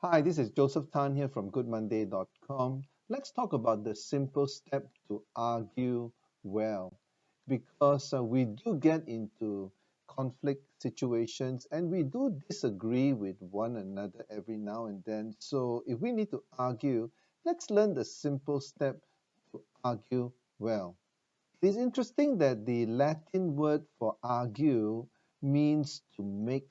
Hi, this is Joseph Tan here from goodmonday.com. Let's talk about the simple step to argue well because we do get into conflict situations and we do disagree with one another every now and then. So, if we need to argue, let's learn the simple step to argue well. It is interesting that the Latin word for argue means to make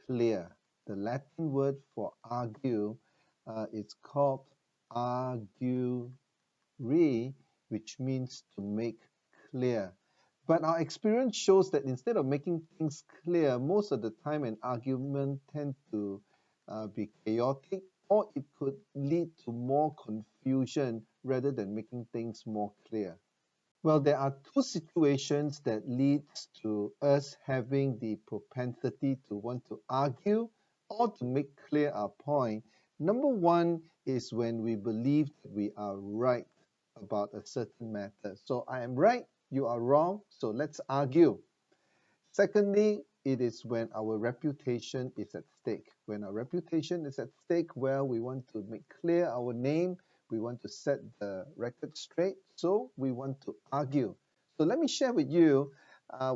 clear. The Latin word for argue is called argure, which means to make clear. But our experience shows that instead of making things clear, most of the time an argument tends to be chaotic, or it could lead to more confusion rather than making things more clear. Well, there are two situations that leads to us having the propensity to want to argue or to make clear our point. Number one is when we believe that we are right about a certain matter. So I am right, you are wrong, so let's argue. Secondly, it is when our reputation is at stake. When our reputation is at stake, well, we want to make clear our name, we want to set the record straight, so we want to argue. So let me share with you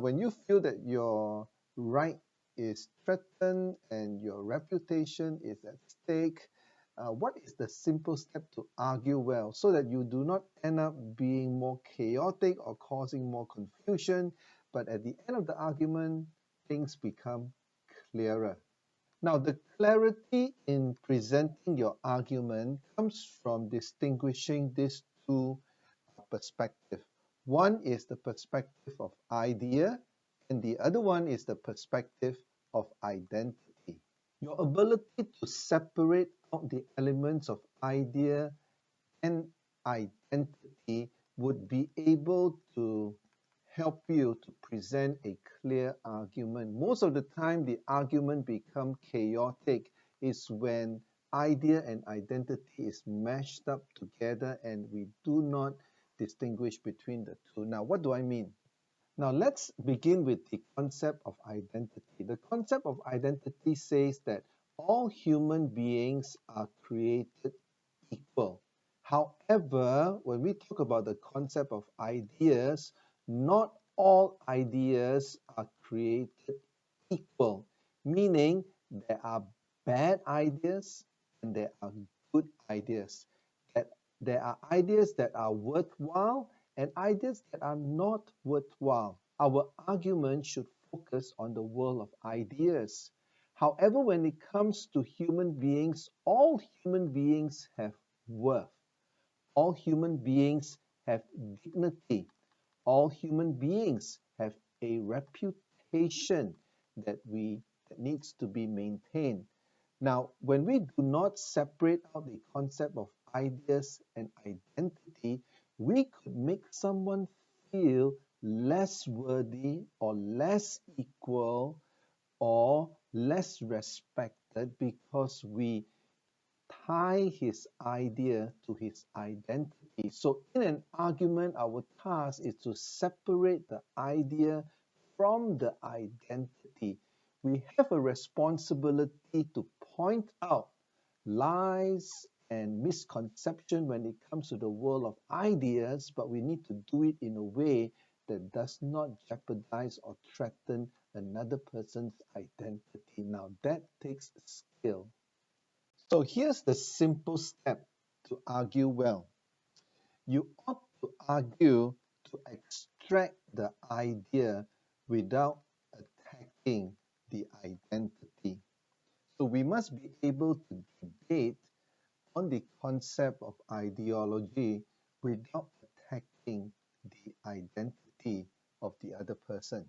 when you feel that your right is threatened and your reputation is at stake, what is the simple step to argue well so that you do not end up being more chaotic or causing more confusion, but at the end of the argument, things become clearer. Now, the clarity in presenting your argument comes from distinguishing these two perspectives. One is the perspective of idea, and the other one is the perspective of identity. Your ability to separate out the elements of idea and identity would be able to help you to present a clear argument. Most of the time, the argument become chaotic is when idea and identity is mashed up together and we do not distinguish between the two. Now, what do I mean? Now, let's begin with the concept of identity. The concept of identity says that all human beings are created equal. However, when we talk about the concept of ideas, not all ideas are created equal, meaning there are bad ideas and there are good ideas. That there are ideas that are worthwhile and ideas that are not worthwhile. Our argument should focus on the world of ideas. However, when it comes to human beings, all human beings have worth. All human beings have dignity. All human beings have a reputation that needs to be maintained. Now, when we do not separate out the concept of ideas and identity, we could make someone feel less worthy or less equal or less respected because we tie his idea to his identity. So, in an argument, our task is to separate the idea from the identity. We have a responsibility to point out lies and misconception when it comes to the world of ideas, but we need to do it in a way that does not jeopardize or threaten another person's identity. Now, that takes skill. So here's the simple step to argue well. You ought to argue to extract the idea without attacking the identity. So we must be able to debate on the concept of ideology without attacking the identity of the other person.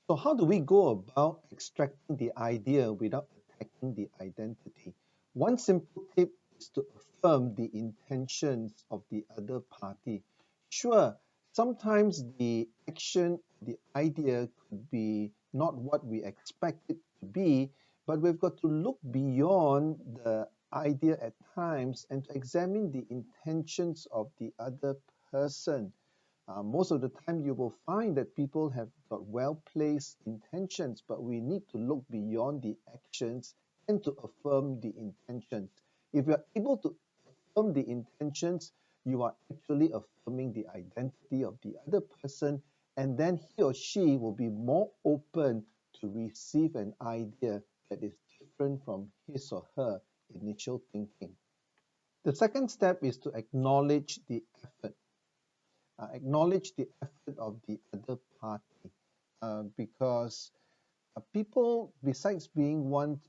So how do we go about extracting the idea without attacking the identity? One simple tip is to affirm the intentions of the other party. Sure, sometimes the action, the idea could be not what we expect it to be, but we've got to look beyond the idea at times and to examine the intentions of the other person. Most of the time, you will find that people have got well placed intentions, but we need to look beyond the actions and to affirm the intentions. If you're able to affirm the intentions, you are actually affirming the identity of the other person, and then he or she will be more open to receive an idea that is different from his or her initial thinking. The second step is to acknowledge the effort. Acknowledge the effort of the other party, because people, besides being want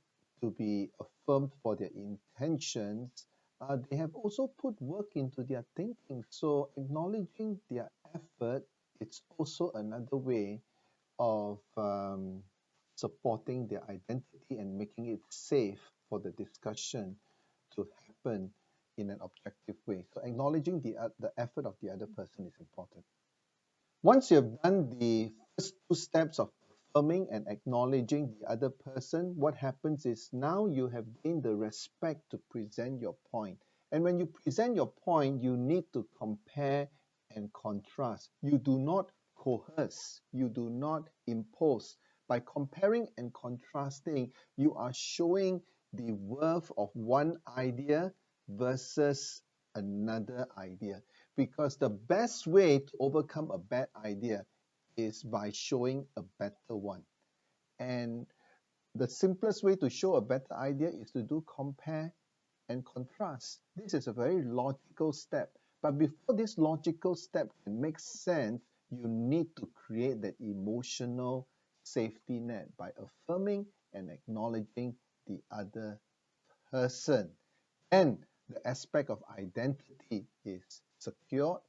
to be affirmed for their intentions, they have also put work into their thinking. So acknowledging their effort, it's also another way of supporting their identity and making it safe for the discussion to happen in an objective way. So acknowledging the effort of the other person is important. Once you have done the first two steps of affirming and acknowledging the other person, what happens is now you have gained the respect to present your point. And when you present your point, you need to compare and contrast. You do not coerce, you do not impose. By comparing and contrasting, you are showing the worth of one idea versus another idea, because the best way to overcome a bad idea is by showing a better one. And the simplest way to show a better idea is to do compare and contrast. This is a very logical step. But before this logical step can make sense, you need to create that emotional safety net by affirming and acknowledging the other person. And the aspect of identity is secured,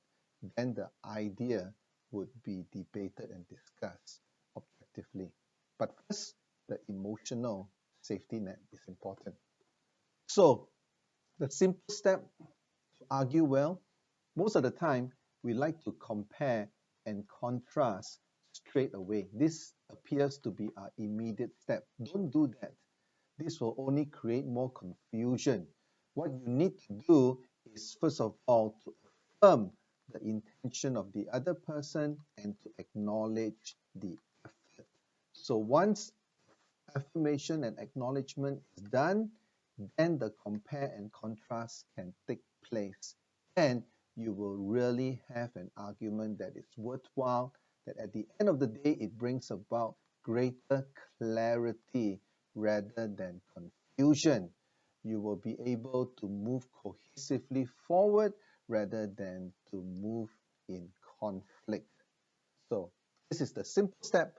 then the idea would be debated and discussed objectively. But first, the emotional safety net is important. So, the simple step to argue well, most of the time, we like to compare and contrast straight away. This appears to be our immediate step. Don't do that. This will only create more confusion. What you need to do is, first of all, to affirm the intention of the other person and to acknowledge the effort. So once affirmation and acknowledgement is done, then the compare and contrast can take place. And you will really have an argument that is worthwhile, that at the end of the day, it brings about greater clarity rather than confusion. You will be able to move cohesively forward rather than to move in conflict. So this is the simple step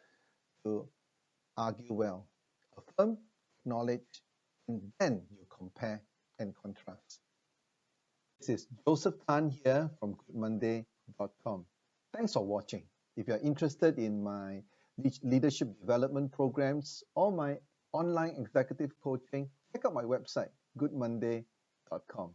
to argue well. Affirm, acknowledge, and then you compare and contrast. This is Joseph Tan here from goodmonday.com. Thanks for watching. If you're interested in my leadership development programs or my online executive coaching, check out my website, goodmonday.com.